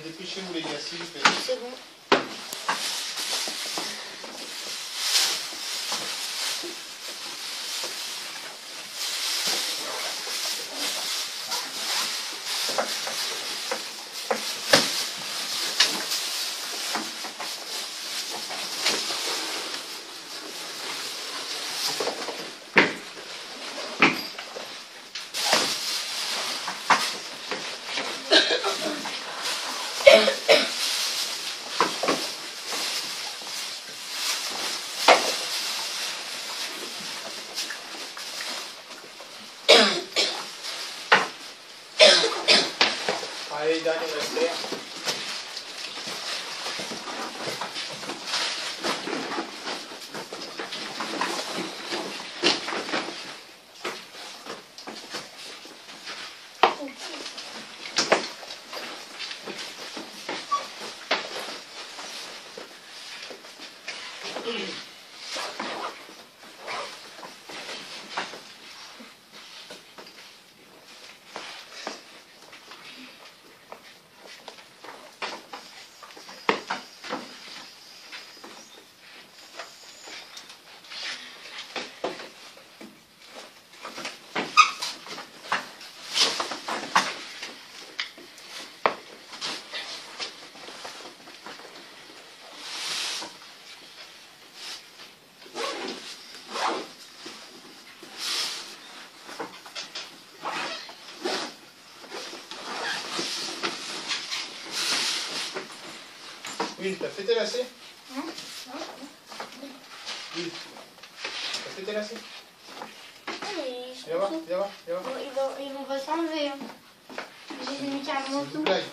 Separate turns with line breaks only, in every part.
Dépêchez-vous les gars, s'il vous plaît.
C'est bon.
Allez, dernier rester. Oui, t'as fait tes lacets? Oui. T'as fait tes lacets? Viens voir, viens voir, viens voir.
Ils vont pas s'enlever. Hein. J'ai mis carrément
C'est une
tout.
blague.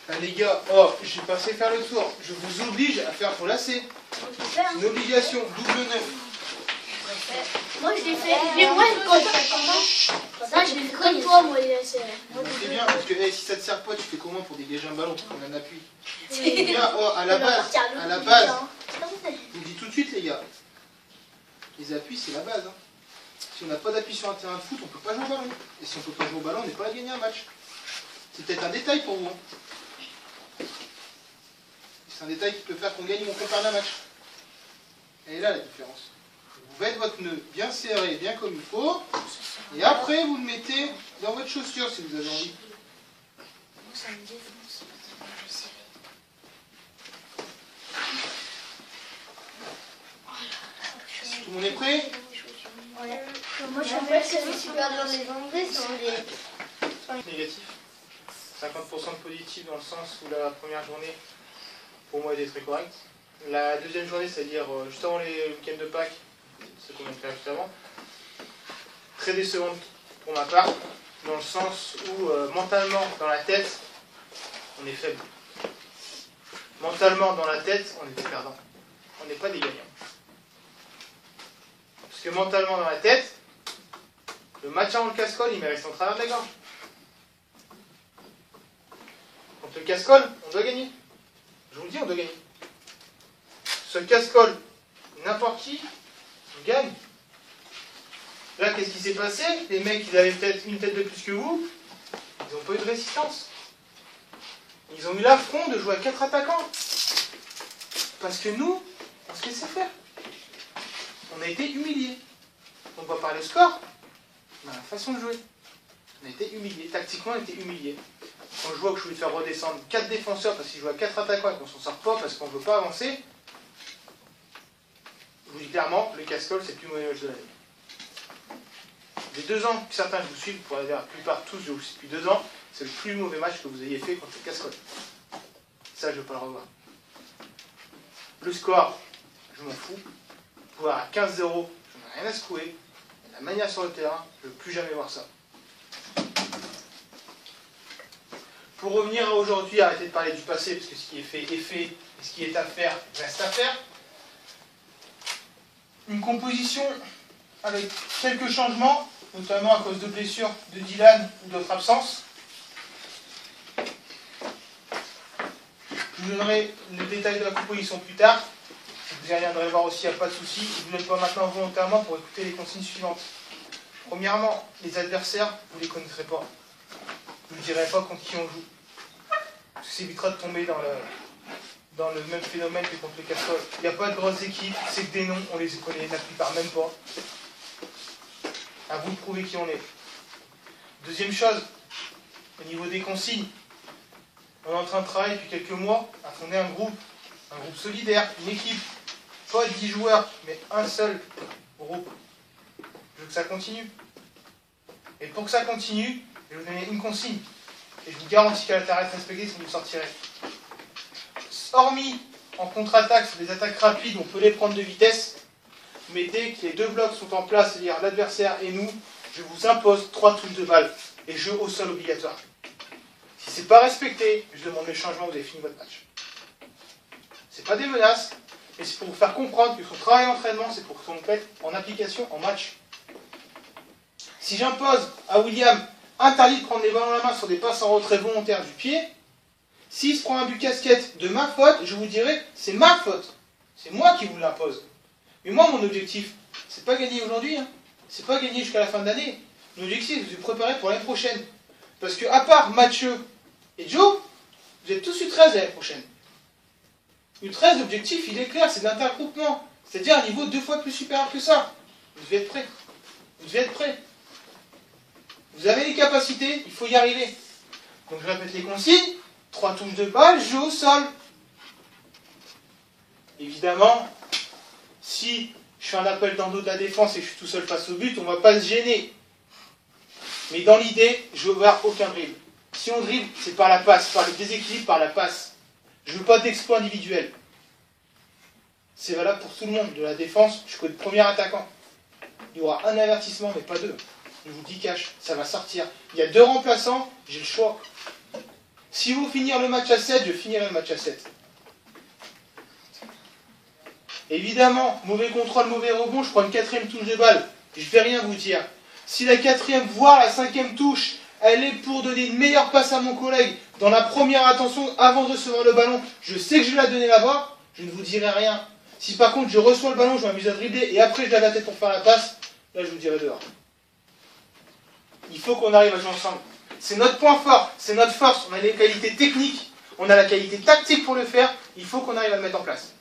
Ah, les gars, oh, j'ai passé faire le tour. Je vous oblige à faire vos lacets. C'est une obligation, double neuf.
Moi je l'ai fait. Moi quand ça, je l'ai fait comme toi, moi les lacets.
C'est bien parce que hey, si ça te sert pas, tu fais comment pour dégager un ballon pour qu'on en appuie? Bien, oh, à la base, je vous dis tout de suite les gars, les appuis c'est la base. Hein. Si on n'a pas d'appui sur un terrain de foot, on peut pas jouer au ballon. Et si on peut pas jouer au ballon, on n'est pas à gagner un match. C'est peut-être un détail pour vous. Hein. C'est un détail qui peut faire qu'on gagne ou on peut perdre un match. Elle est là la différence. Vous faites votre nœud bien serré, bien comme il faut, et après vous le mettez dans votre chaussure si vous avez envie. Tout le monde est prêt?
Moi je sais pas si c'est super dur de les enlever sans les...
Négatif. 50% de positif dans le sens où la première journée, pour moi, était très correcte. La deuxième journée, c'est-à-dire juste avant les week-ends de Pâques, ce qu'on vient de faire juste avant, très décevante pour ma part, dans le sens où mentalement, dans la tête, on est faible. Mentalement, dans la tête, on est des perdants. On n'est pas des gagnants. Parce que mentalement, dans la tête, le match avant le casse-colle, il m'est resté en travers de la gorge. Contre le casse-colle, on doit gagner. Je vous le dis, on doit gagner. Ce casse-colle, n'importe qui, on gagne. Là, qu'est-ce qui s'est passé? Les mecs, ils avaient peut-être une tête de plus que vous. Ils n'ont pas eu de résistance. Ils ont eu l'affront de jouer à 4 attaquants. Parce que nous, on se laissait faire. On a été humiliés. On ne voit pas le score, mais la façon de jouer. On a été humiliés. Tactiquement, on a été humiliés. Quand je vois que je voulais faire redescendre 4 défenseurs parce qu'ils jouent à 4 attaquants et qu'on s'en sort pas parce qu'on ne veut pas avancer, je vous dis clairement, le casse-colle, c'est le plus mauvais match de l'année. Les 2 ans que certains je vous suis, pour la plupart tous, je vous suis depuis 2 ans, c'est le plus mauvais match que vous ayez fait contre le casse-colle. Ça, je ne veux pas le revoir. Le score, je m'en fous. Pouvoir à 15-0, je n'en ai rien à secouer. La manière sur le terrain, je ne veux plus jamais voir ça. Pour revenir à aujourd'hui, arrêtez de parler du passé, parce que ce qui est fait est fait, et ce qui est à faire reste à faire. Une composition avec quelques changements, notamment à cause de blessures de Dylan ou d'autres absences. Je vous donnerai le détail de la composition plus tard. Vous y reviendrez voir aussi, il n'y a pas de souci. Je ne le fais pas maintenant volontairement pour écouter les consignes suivantes. Premièrement, les adversaires, vous ne les connaîtrez pas. Je ne dirai pas contre qui on joue. ça évitera de tomber dans le même phénomène que contre les Cascoles. Il n'y a pas de grosses équipes, c'est que des noms, on les connaît la plupart même pas. À vous de prouver qui on est. Deuxième chose, au niveau des consignes, on est en train de travailler depuis quelques mois à fonder un groupe solidaire, une équipe, pas 10 joueurs, mais un seul groupe. Je veux que ça continue. Et pour que ça continue, je vais vous donner une consigne. Et je vous garantis qu'à la terre respectée, si vous sortirez. Hormis en contre-attaque, sur des attaques rapides, on peut les prendre de vitesse. Mais dès que les deux blocs sont en place, c'est-à-dire l'adversaire et nous, je vous impose 3 touches de balle et jeu au sol obligatoire. Si c'est pas respecté, je demande le changement, vous avez fini votre match. C'est pas des menaces, mais c'est pour vous faire comprendre que son travail d'entraînement, c'est pour qu'on le mette en application en match. Si j'impose à William interdit de prendre les ballons à la main sur des passes en retrait volontaire du pied, s'il se prend un but casquette de ma faute, je vous dirai, c'est ma faute. C'est moi qui vous l'impose. Mais moi, mon objectif, c'est pas gagner aujourd'hui, hein. C'est pas gagner jusqu'à la fin de l'année. Mon objectif, c'est de vous préparer pour l'année prochaine. Parce que, à part Mathieu et Joe, vous êtes tous U13 l'année prochaine. U13, l'objectif, il est clair, c'est de l'intergroupement. C'est-à-dire un niveau 2 fois plus supérieur que ça. Vous devez être prêts. Vous devez être prêts. Vous avez les capacités, il faut y arriver. Donc je répète les consignes. 3 touches de balle, jeu au sol. Évidemment, si je fais un appel dans le dos de la défense et que je suis tout seul face au but, on ne va pas se gêner. Mais dans l'idée, je ne veux voir aucun dribble. Si on dribble, c'est par la passe, par le déséquilibre, par la passe. Je ne veux pas d'exploit individuel. C'est valable pour tout le monde, de la défense jusqu'au premier attaquant. Il y aura un avertissement, mais pas 2. Je vous dis cash, ça va sortir. Il y a 2 remplaçants, j'ai le choix. Si vous finissez le match à 7, je finirai le match à 7. Évidemment, mauvais contrôle, mauvais rebond, je prends une 4e touche de balle. Je ne vais rien vous dire. Si la 4e, voire la 5e touche, elle est pour donner une meilleure passe à mon collègue dans la première attention avant de recevoir le ballon, je sais que je vais la donner là-bas, je ne vous dirai rien. Si par contre je reçois le ballon, je m'amuse à dribbler et après je lève la tête pour faire la passe, là je vous dirai dehors. Il faut qu'on arrive à jouer ensemble. C'est notre point fort, c'est notre force. On a les qualités techniques, on a la qualité tactique pour le faire. Il faut qu'on arrive à le mettre en place.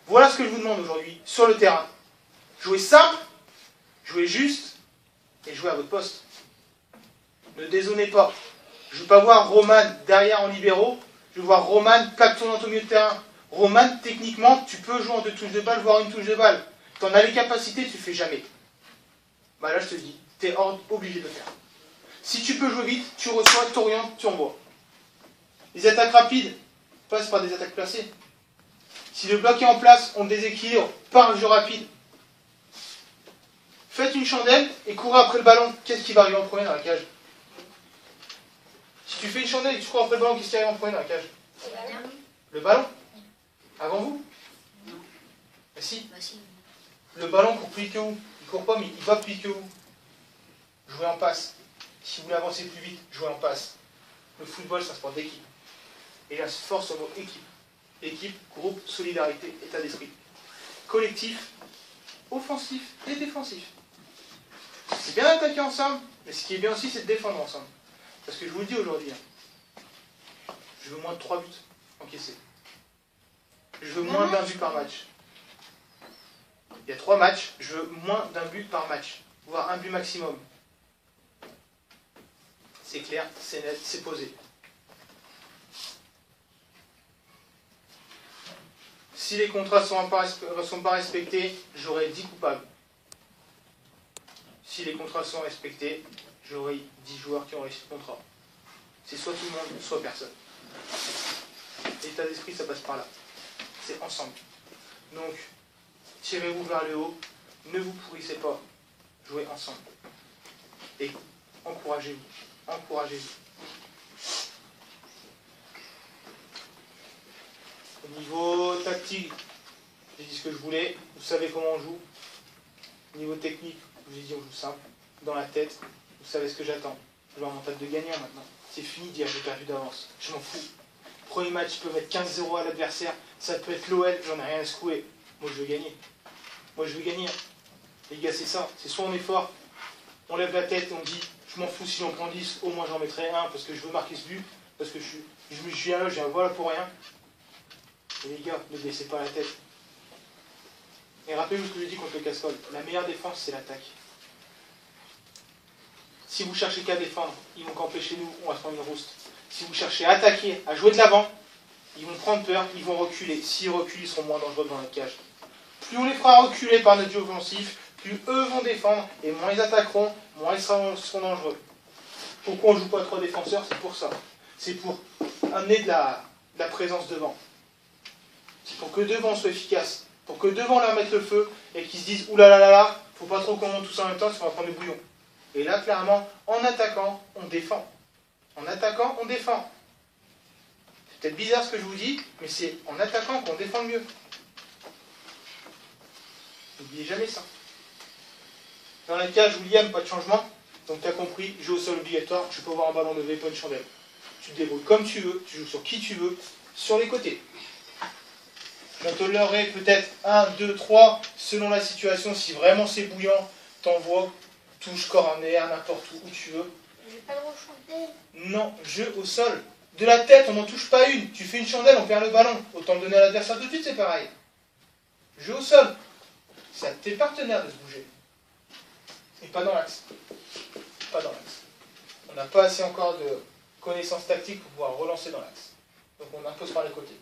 Voilà ce que je vous demande aujourd'hui sur le terrain. Jouez simple, jouez juste et jouez à votre poste. Ne dézonnez pas. Je ne veux pas voir Roman derrière en libéraux. Je veux voir Roman plaque tournante au milieu de terrain. Roman, techniquement, tu peux jouer en 2 touches de balle, voire une touche de balle. Tu en as les capacités, tu ne fais jamais. Bah là, je te dis, tu es obligé de le faire. Si tu peux jouer vite, tu reçois, tu orientes, tu envoies. Les attaques rapides passent par des attaques placées. Si le bloc est en place, on déséquilibre par un jeu rapide. Faites une chandelle et courez après le ballon. Qu'est-ce qui va arriver en premier dans la cage? Si tu fais une chandelle et tu cours après le ballon, qu'est-ce qui arrive en premier dans la cage? Le ballon. Avant vous? Bah si. Le ballon court plus vite que vous. Il court pas, mais il va plus vite que vous. Jouez en passe. Si vous voulez avancer plus vite, jouez en passe. Le football, c'est un sport d'équipe. Et la force au mot équipe. Équipe, groupe, solidarité, état d'esprit. Collectif, offensif et défensif. C'est bien d'attaquer ensemble, mais ce qui est bien aussi, c'est de défendre ensemble. Parce que je vous le dis aujourd'hui, je veux moins de 3 buts encaissés. Je veux moins d'un but par match. Il y a 3 matchs, je veux moins d'un but par match. Voire un but maximum. C'est clair, c'est net, c'est posé. Si les contrats ne sont pas respectés, j'aurai 10 coupables. Si les contrats sont respectés, j'aurai 10 joueurs qui ont réussi le contrat. C'est soit tout le monde, soit personne. L'état d'esprit, ça passe par là. C'est ensemble. Donc, tirez-vous vers le haut, ne vous pourrissez pas, jouez ensemble. Et encouragez-vous. Encouragez-vous. Au niveau tactique, j'ai dit ce que je voulais. Vous savez comment on joue. Au niveau technique, je vous ai dit on joue simple. Dans la tête, vous savez ce que j'attends. Je veux un mental de gagnant maintenant. C'est fini de dire j'ai perdu d'avance. Je m'en fous. Premier match, je peux mettre 15-0 à l'adversaire. Ça peut être l'OL, j'en ai rien à secouer. Moi je veux gagner. Moi je veux gagner. Les gars, c'est ça. C'est soit on est fort, on lève la tête et on dit je m'en fous si j'en prends 10, au moins j'en mettrai un parce que je veux marquer ce but. parce que je viens là, je viens voilà pour rien. Et les gars, ne baissez pas la tête. Et rappelez-vous ce que je dis contre le casserole. La meilleure défense, c'est l'attaque. Si vous cherchez qu'à défendre, ils vont camper chez nous, on va se prendre une rouste. Si vous cherchez à attaquer, à jouer de l'avant, ils vont prendre peur, ils vont reculer. S'ils reculent, ils seront moins dangereux dans la cage. Plus on les fera reculer par notre jeu offensif, plus eux vont défendre, et moins ils attaqueront, moins ils seront dangereux. Pourquoi on ne joue pas 3 défenseurs? C'est pour ça. C'est pour amener de la présence devant. C'est pour que devant soit efficace. Pour que devant leur mette le feu, et qu'ils se disent « Oulala, faut pas trop qu'on monte tous en même temps, sinon on va prendre le bouillon ». Et là, clairement, en attaquant, on défend. En attaquant, on défend. C'est peut-être bizarre ce que je vous dis, mais c'est en attaquant qu'on défend le mieux. N'oubliez jamais ça. Dans la cage, William, pas de changement. Donc tu as compris, jeu au sol obligatoire, tu peux avoir un ballon levé, pas une chandelle. Tu te débrouilles comme tu veux, tu joues sur qui tu veux, sur les côtés. J'en tolérerai peut-être 1, 2, 3, selon la situation. Si vraiment c'est bouillant, t'envoies, touche, corner, n'importe où tu veux.
J'ai pas le droit de chanter.
Non, jeu au sol. De la tête, on n'en touche pas une. Tu fais une chandelle, on perd le ballon. Autant le donner à l'adversaire tout de suite, c'est pareil. Jeu au sol. C'est à tes partenaires de se bouger. Et pas dans l'axe. Pas dans l'axe. On n'a pas assez encore de connaissances tactiques pour pouvoir relancer dans l'axe. Donc on impose par les côtés.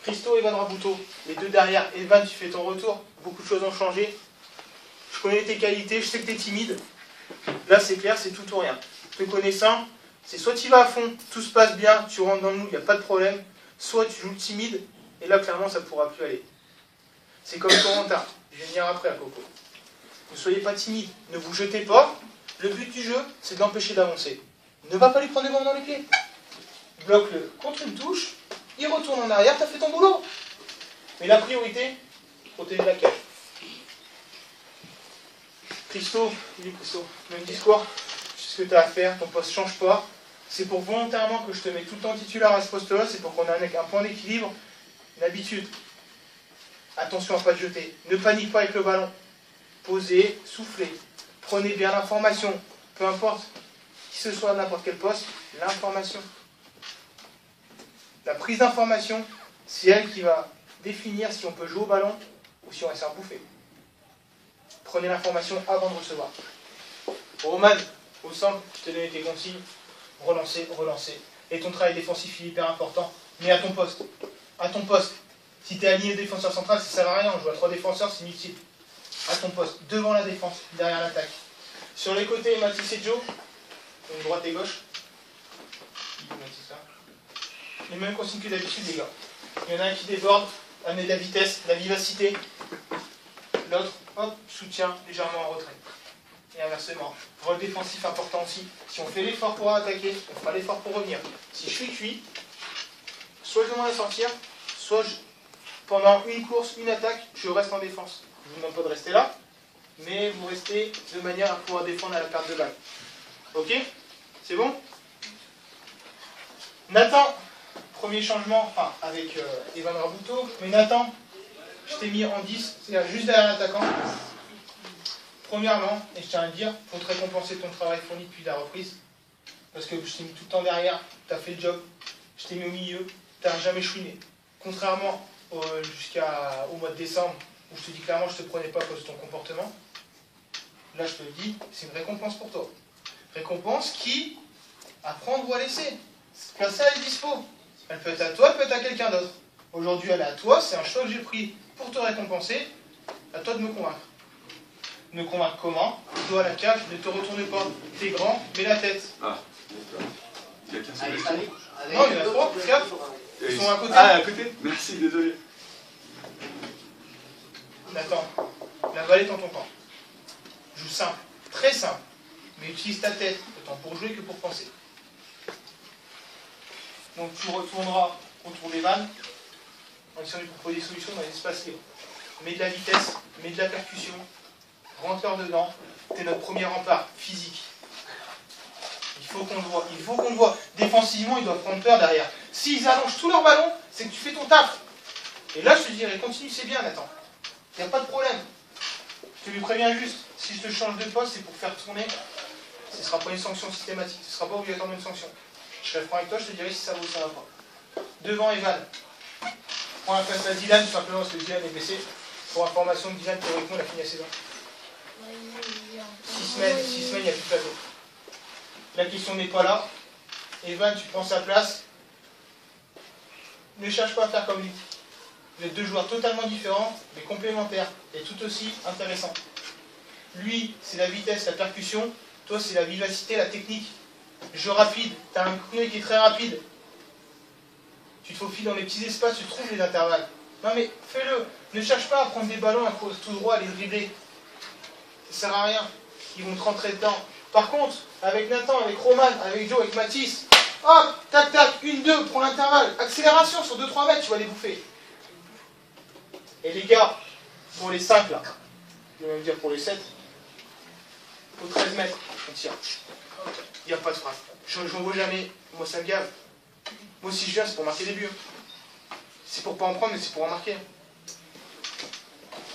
Christo, Evan Rabuto, les deux derrière. Evan, tu fais ton retour. Beaucoup de choses ont changé. Je connais tes qualités, je sais que tu es timide. Là, c'est clair, c'est tout ou rien. Te connaissant, c'est soit tu vas à fond, tout se passe bien, tu rentres dans le moule, il n'y a pas de problème. Soit tu joues timide, et là, clairement, ça ne pourra plus aller. C'est comme Corentin. Je vais venir après à Coco. Ne soyez pas timide, ne vous jetez pas. Le but du jeu, c'est de l'empêcher d'avancer. Ne va pas lui prendre des ballons dans les pieds. Bloque-le contre une touche, il retourne en arrière, tu as fait ton boulot. Mais la priorité, protéger la cage. Christo, même discours, tu sais ce que tu as à faire, ton poste ne change pas. C'est pour volontairement que je te mets tout le temps titulaire à ce poste-là, c'est pour qu'on ait un point d'équilibre, une habitude. Attention à ne pas te jeter, ne panique pas avec le ballon. Posez, soufflez, prenez bien l'information, peu importe qui ce soit à n'importe quel poste, l'information. La prise d'information, c'est elle qui va définir si on peut jouer au ballon ou si on va se faire bouffer. Prenez l'information avant de recevoir. Roman, au centre, je t'ai donné tes consignes. Relancer, relancer. Et ton travail défensif il est hyper important. Mais à ton poste. À ton poste. Si tu es aligné défenseur central, ça ne sert à rien. On joue à 3 défenseurs, c'est inutile. À ton poste. Devant la défense, derrière l'attaque. Sur les côtés, Mathis et Joe. Donc droite et gauche. Les mêmes consignes que d'habitude, les gars. Il y en a un qui déborde, amener de la vitesse, de la vivacité. L'autre, hop, soutien légèrement en retrait. Et inversement. Rôle défensif important aussi. Si on fait l'effort pour attaquer, on fera l'effort pour revenir. Si je suis cuit, soit je demande à sortir, soit pendant une course, une attaque, je reste en défense. Je ne vous demande pas de rester là, mais vous restez de manière à pouvoir défendre à la perte de balle. Ok? C'est bon? Nathan, premier changement, enfin avec Evan Rabuto, mais Nathan, je t'ai mis en 10, c'est-à-dire juste derrière l'attaquant. Premièrement, et je tiens à le dire, il faut te récompenser ton travail fourni depuis la reprise. Parce que je t'ai mis tout le temps derrière, tu as fait le job, je t'ai mis au milieu, tu n'as jamais chouiné. Contrairement jusqu'au mois de décembre, où je te dis clairement je ne te prenais pas à cause de ton comportement, là je te le dis, c'est une récompense pour toi. Récompense qui, à prendre ou à laisser. Place ça, elle est dispo. Elle peut être à toi, elle peut être à quelqu'un d'autre. Aujourd'hui, elle est à toi, c'est un choix que j'ai pris pour te récompenser. À toi de me convaincre. Me convaincre comment? Toi à la cage, ne te retourne pas. T'es grand, mets la tête.
Ah, d'accord. Quelqu'un s'est resté?
Non, il y en a 3, 4. Ils sont à côté.
Ah, à côté? Merci, désolé.
Nathan, la balle est en ton camp. Joue simple, très simple. Mais utilise ta tête, autant pour jouer que pour penser. Donc tu retourneras autour des vannes en essayant de proposer des solutions dans les espaces libres. Mets de la vitesse, mets de la percussion, rentre-leur dedans. T'es notre premier rempart physique. Il faut qu'on le voit. Il faut qu'on le voit. Défensivement, ils doivent prendre peur derrière. S'ils allongent tous leurs ballons, c'est que tu fais ton taf. Et là, je te dirais, continue, c'est bien, Nathan. Il n'y a pas de problème. Je te lui préviens juste, si je te change de poste, c'est pour faire tourner. Ce ne sera pas une sanction systématique. Ce ne sera pas obligatoirement une sanction. Je serai franc avec toi, je te dirai si ça vaut ou ça va pas. Devant Evan. Prends la place à Dylan, tout simplement parce que Dylan est blessé. Pour information, Dylan, théoriquement, il a fini la saison. 6 semaines, il n'y a plus de plateau. La question n'est pas là. Evan, tu prends sa place. Ne cherche pas à faire comme lui. Vous êtes deux joueurs totalement différents, mais complémentaires, et tout aussi intéressants. Lui, c'est la vitesse, la percussion. Toi, c'est la vivacité, la technique. Jeu rapide. Tu as un coup qui est très rapide. Tu te faufiles dans les petits espaces, tu trouves les intervalles. Non mais, fais-le. Ne cherche pas à prendre des ballons, à tout droit, à les dribbler. Ça sert à rien. Ils vont te rentrer dedans. Par contre, avec Nathan, avec Roman, avec Joe, avec Mathis, hop, tac, tac, 1-2, prends l'intervalle. Accélération sur 2-3 mètres, tu vas les bouffer. Et les gars, pour les 5 là, je vais même dire pour les 7, au 13 mètres, on tire. Il n'y a pas de frappe. Je n'en vois jamais. Moi, ça me gave. Moi, si je viens, c'est pour marquer des buts. C'est pour pas en prendre, mais c'est pour en marquer.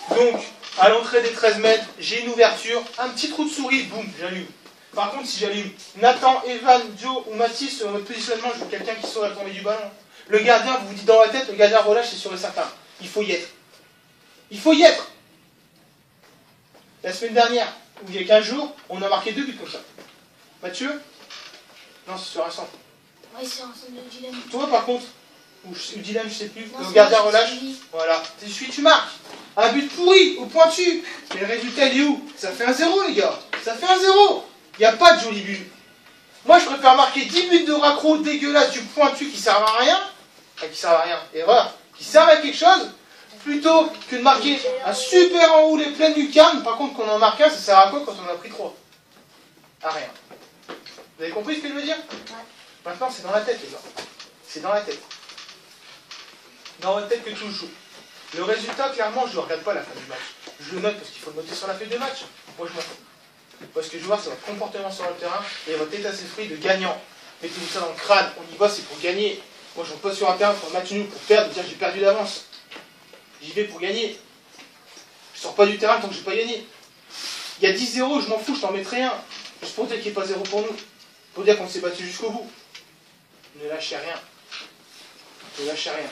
Donc, à l'entrée des 13 mètres, j'ai une ouverture, un petit trou de souris, boum, j'allume. Par contre, si j'allume Nathan, Evan, Joe ou Mathis sur votre positionnement, je veux quelqu'un qui saura tomber du ballon. Le gardien, vous vous dites dans la tête, le gardien relâche, c'est sûr et certain. Il faut y être. Il faut y être. La semaine dernière, ou il y a 15 jours, on a marqué 2 buts comme ça. Mathieu? Non, c'est sur un centre.
Ouais, c'est un centre de Dylan.
Toi, par contre, ou Dylan, je sais plus,
Non,
le gardien
moi,
relâche. Voilà. C'est celui tu marques. Un but pourri, au pointu. Mais le résultat, il est où? Ça fait 1-0, les gars. Ça fait 1-0. Il n'y a pas de joli but. Moi, je préfère marquer 10 buts de raccro dégueulasse du pointu qui servent à rien. Enfin, qui servent à rien. Erreur. Qui servent à quelque chose. Plutôt que de marquer un super enroulé plein lucarne. Par contre, qu'on en marque un, ça sert à quoi quand on en a pris 3? À rien. Vous avez compris ce que je veux dire? Maintenant, c'est dans la tête, les gars. C'est dans la tête. Dans votre tête que tout joue. Le résultat, clairement, je ne regarde pas à la fin du match. Je le note parce qu'il faut le noter sur la feuille de match. Moi, je m'en fous. Moi, ce que je veux voir, c'est votre comportement sur le terrain et votre état d'esprit de gagnant. Mettez-vous ça dans le crâne. On y va, c'est pour gagner. Moi, je ne rentre pas sur un terrain pour un match nul, pour perdre, dire j'ai perdu d'avance. J'y vais pour gagner. Je ne sors pas du terrain tant que je n'ai pas gagné. Il y a 10-0, je m'en fous, je t'en mettrai un. Juste pour dire qu'il n'y ait pas 0 pour nous. Pour dire qu'on s'est battu jusqu'au bout. Ne lâchez rien. Ne lâchez rien.